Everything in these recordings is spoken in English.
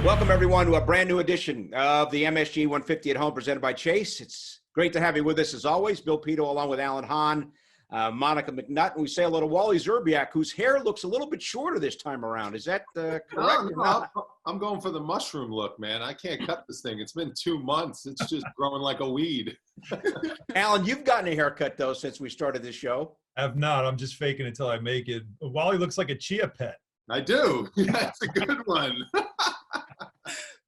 Welcome, everyone, to a brand new edition of the MSG 150 at Home presented by Chase. It's great to have you with us, as always. Bill Pito, along with Alan Hahn, Monica McNutt, and we say hello to Wally Zerbiak, whose hair looks a little bit shorter this time around. Is that correct? No, I'm going for the mushroom look, man. I can't cut this thing. It's been 2 months. It's just growing like a weed. Alan, you've gotten a haircut, though, since we started this show. I have not. I'm just faking it until I make it. Wally looks like a chia pet. I do. That's a good one.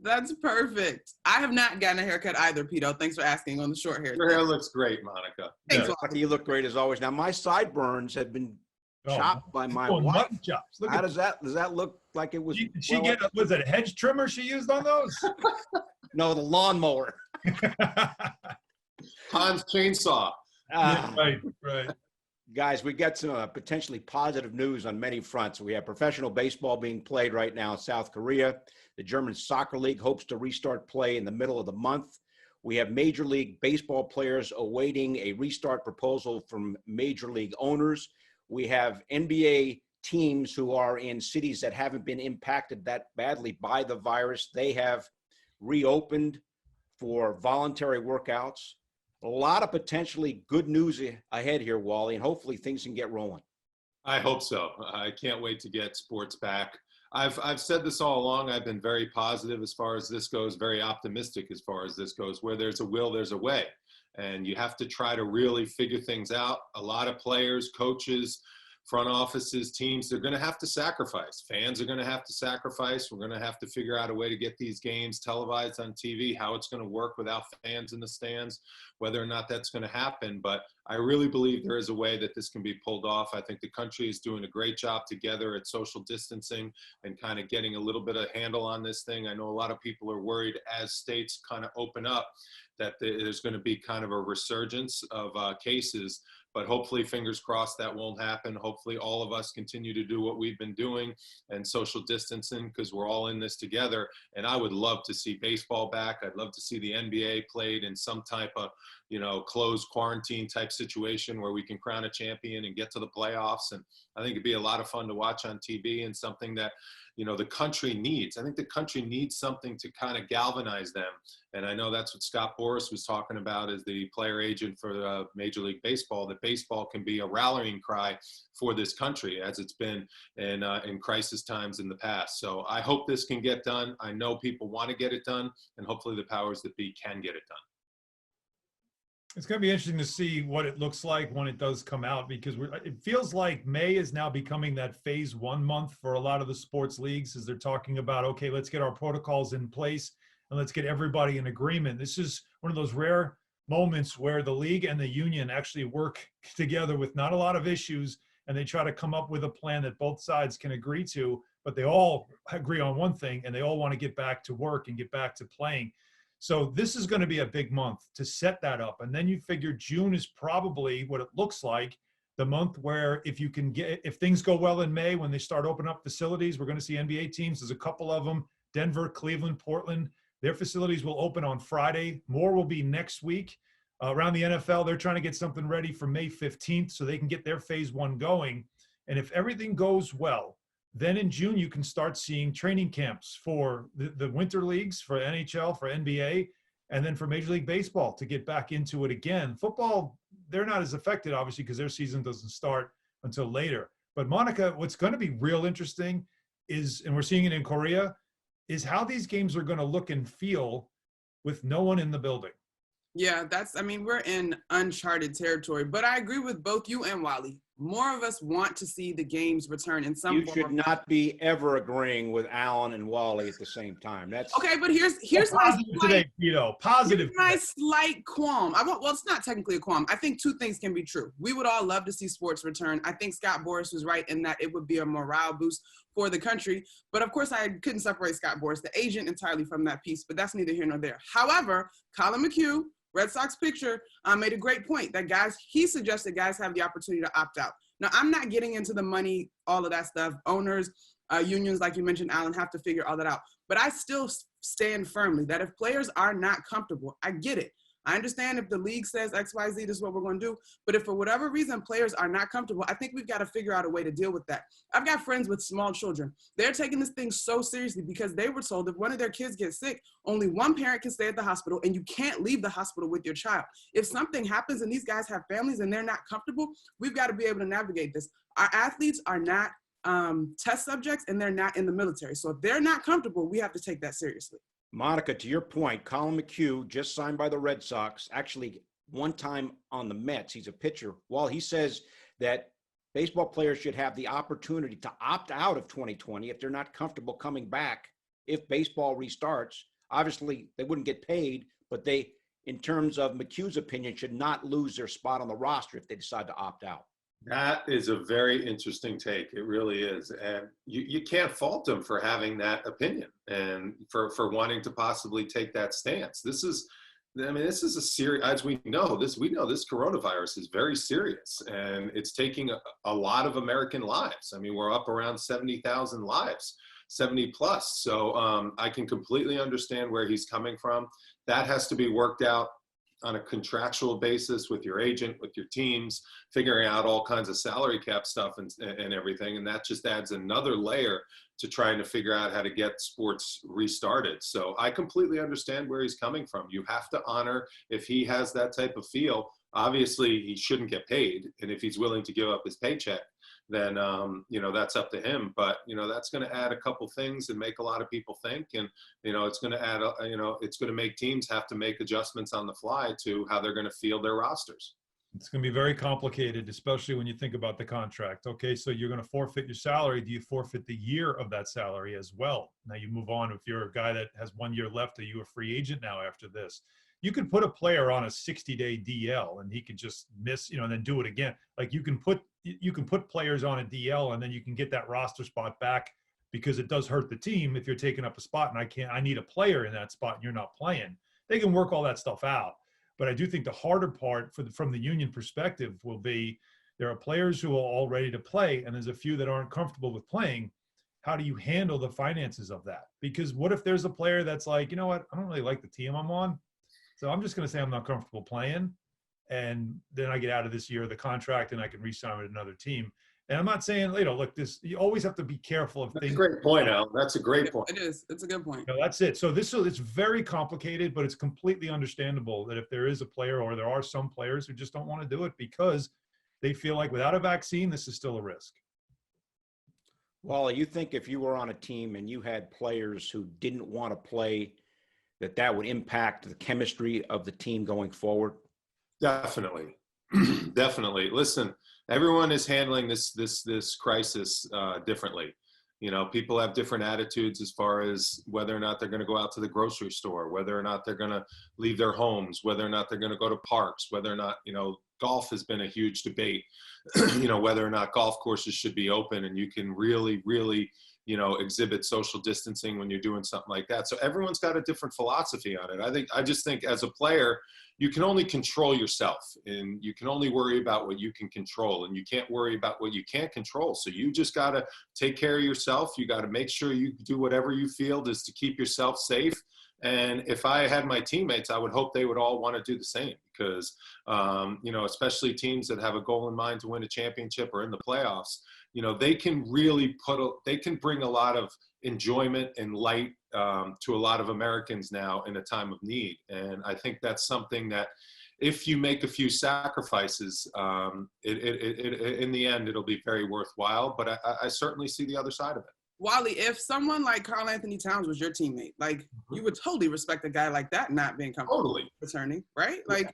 That's perfect. I have not gotten a haircut either, Pito. Thanks for asking on the short hair. Your hair looks great, Monica. Thanks, Monica, you look great as always. Now, my sideburns have been chopped by my wife. How does that look like it was? Did she get, was it a hedge trimmer she used on those? No, the lawnmower. Hans chainsaw. Yeah, right. Guys, we got some potentially positive news on many fronts. We have professional baseball being played right now in South Korea. The German Soccer League hopes to restart play in the middle of the month. We have Major League Baseball players awaiting a restart proposal from Major League owners. We have NBA teams who are in cities that haven't been impacted that badly by the virus. They have reopened for voluntary workouts. A lot of potentially good news ahead here, Wally, and hopefully things can get rolling. I hope so. I can't wait to get sports back. I've said this all along. I've been very positive as far as this goes, very optimistic as far as this goes. Where there's a will, there's a way. And you have to try to really figure things out. A lot of players, coaches, front offices, teams, they're going to have to sacrifice. Fans are going to have to sacrifice. We're going to have to figure out a way to get these games televised on TV, how it's going to work without fans in the stands, whether or not that's going to happen. But I really believe there is a way that this can be pulled off. I think the country is doing a great job together at social distancing and kind of getting a little bit of handle on this thing. I know a lot of people are worried as states kind of open up that there's going to be kind of a resurgence of cases. But hopefully, fingers crossed, that won't happen. Hopefully, all of us continue to do what we've been doing and social distancing because we're all in this together. And I would love to see baseball back. I'd love to see the NBA played in some type of, closed quarantine type situation where we can crown a champion and get to the playoffs. And I think it'd be a lot of fun to watch on TV and something that, the country needs. I think the country needs something to kind of galvanize them. And I know that's what Scott Boras was talking about as the player agent for Major League Baseball, that baseball can be a rallying cry for this country as it's been in crisis times in the past. So I hope this can get done. I know people want to get it done, and hopefully the powers that be can get it done. It's going to be interesting to see what it looks like when it does come out, because it feels like May is now becoming that phase 1 month for a lot of the sports leagues as they're talking about, okay, let's get our protocols in place and let's get everybody in agreement. This is one of those rare moments where the league and the union actually work together with not a lot of issues, and they try to come up with a plan that both sides can agree to, but they all agree on one thing, and they all want to get back to work and get back to playing. So this is going to be a big month to set that up. And then you figure June is probably what it looks like, the month where if things go well in May, when they start opening up facilities, we're going to see NBA teams. There's a couple of them, Denver, Cleveland, Portland. Their facilities will open on Friday. More will be next week. Around the NFL, they're trying to get something ready for May 15th so they can get their phase 1 going. And if everything goes well, then in June, you can start seeing training camps for the winter leagues, for NHL, for NBA, and then for Major League Baseball to get back into it again. Football, they're not as affected, obviously, because their season doesn't start until later. But Monica, what's going to be real interesting is, and we're seeing it in Korea, is how these games are going to look and feel with no one in the building. Yeah, we're in uncharted territory, but I agree with both you and Wally. More of us want to see the games return in some form. You should not be ever agreeing with Alan and Wally at the same time. That's okay, but here's my slight qualm. It's not technically a qualm. I think two things can be true. We would all love to see sports return. I think Scott Boras was right in that it would be a morale boost for the country. But of course, I couldn't separate Scott Boras, the agent, entirely from that piece. But that's neither here nor there. However, Colin McHugh, Red Sox pitcher, made a great point that he suggested guys have the opportunity to opt out. Now, I'm not getting into the money, all of that stuff. Owners, unions, like you mentioned, Alan, have to figure all that out. But I still stand firmly that if players are not comfortable, I get it. I understand if the league says X, Y, Z, this is what we're going to do. But if for whatever reason players are not comfortable, I think we've got to figure out a way to deal with that. I've got friends with small children. They're taking this thing so seriously because they were told if one of their kids gets sick, only one parent can stay at the hospital and you can't leave the hospital with your child. If something happens and these guys have families and they're not comfortable, we've got to be able to navigate this. Our athletes are not test subjects and they're not in the military. So if they're not comfortable, we have to take that seriously. Monica, to your point, Colin McHugh, just signed by the Red Sox, actually one time on the Mets, he's a pitcher. While he says that baseball players should have the opportunity to opt out of 2020 if they're not comfortable coming back if baseball restarts. Obviously, they wouldn't get paid, but they, in terms of McHugh's opinion, should not lose their spot on the roster if they decide to opt out. That is a very interesting take. It really is. And you can't fault him for having that opinion and for wanting to possibly take that stance. This is a serious, as we know this coronavirus is very serious and it's taking a lot of American lives. I mean, we're up around 70,000 lives, 70 plus. So I can completely understand where he's coming from. That has to be worked out on a contractual basis with your agent, with your teams, figuring out all kinds of salary cap stuff and everything. And that just adds another layer to trying to figure out how to get sports restarted. So I completely understand where he's coming from. You have to honor if he has that type of feel. Obviously, he shouldn't get paid. And if he's willing to give up his paycheck, then, that's up to him. But, that's going to add a couple things and make a lot of people think. And, it's going to add, it's going to make teams have to make adjustments on the fly to how they're going to field their rosters. It's going to be very complicated, especially when you think about the contract. Okay, so you're going to forfeit your salary. Do you forfeit the year of that salary as well? Now you move on. If you're a guy that has 1 year left, are you a free agent now after this? You could put a player on a 60-day DL and he could just miss, and then do it again. Like you can put players on a DL and then you can get that roster spot back because it does hurt the team if you're taking up a spot and I need a player in that spot and you're not playing. They can work all that stuff out. But I do think the harder part from the union perspective will be there are players who are all ready to play and there's a few that aren't comfortable with playing. How do you handle the finances of that? Because what if there's a player that's like, you know what, I don't really like the team I'm on. So I'm just going to say I'm not comfortable playing, and then I get out of this year of the contract and I can re-sign with another team. And I'm not saying, look, you always have to be careful of things. That's a great point, Al. That's a great point. It is. It's a good point. That's it. So it's very complicated, but it's completely understandable that if there is a player or there are some players who just don't want to do it because they feel like without a vaccine, this is still a risk. Wally, you think if you were on a team and you had players who didn't want to play, that would impact the chemistry of the team going forward? Definitely. Definitely. Listen, everyone is handling this crisis differently. People have different attitudes as far as whether or not they're going to go out to the grocery store, whether or not they're going to leave their homes, whether or not they're going to go to parks, whether or not, golf has been a huge debate, whether or not golf courses should be open and you can really, really, exhibit social distancing when you're doing something like that. So everyone's got a different philosophy on it. I just think as a player, you can only control yourself and you can only worry about what you can control and you can't worry about what you can't control. So you just got to take care of yourself. You got to make sure you do whatever you feel is to keep yourself safe. And if I had my teammates, I would hope they would all want to do the same because, especially teams that have a goal in mind to win a championship or in the playoffs, they can really they can bring a lot of enjoyment and light to a lot of Americans now in a time of need. And I think that's something that if you make a few sacrifices, in the end, it'll be very worthwhile. But I certainly see the other side of it. Wally, if someone like Karl Anthony Towns was your teammate, like you would totally respect a guy like that not being comfortable returning, right? Like,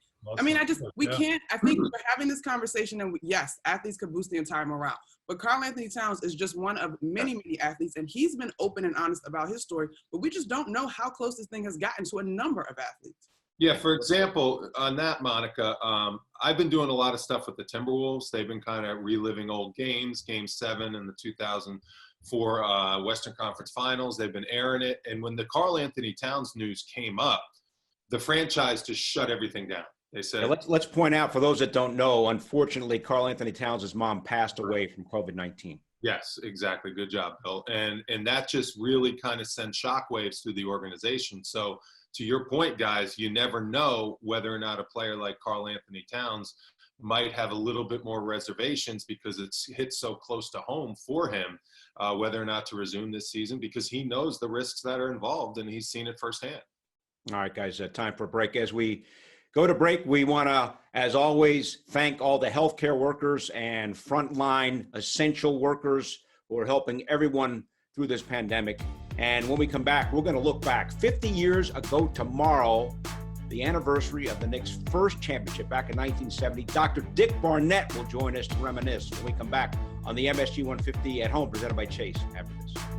we can't, I think we're having this conversation and yes, athletes could boost the entire morale, but Karl Anthony Towns is just one of many, many athletes and he's been open and honest about his story, but we just don't know how close this thing has gotten to a number of athletes. Yeah, for example, on that, Monica, I've been doing a lot of stuff with the Timberwolves. They've been kind of reliving old games, Game 7 in the 2004 Western Conference Finals. They've been airing it. And when the Karl Anthony Towns news came up, the franchise just shut everything down. They said, yeah, let's point out for those that don't know, unfortunately, Karl Anthony Towns' mom passed away from COVID-19. Yes, exactly. Good job, Bill. And that just really kind of sent shockwaves through the organization. So to your point, guys, you never know whether or not a player like Karl Anthony Towns might have a little bit more reservations because it's hit so close to home for him, whether or not to resume this season, because he knows the risks that are involved and he's seen it firsthand. All right, guys, time for a break. As we go to break, we want to, as always, thank all the healthcare workers and frontline essential workers who are helping everyone through this pandemic. And when we come back, we're going to look back 50 years ago tomorrow, the anniversary of the Knicks' first championship back in 1970. Dr. Dick Barnett will join us to reminisce when we come back on the MSG 150 at Home, presented by Chase, after this.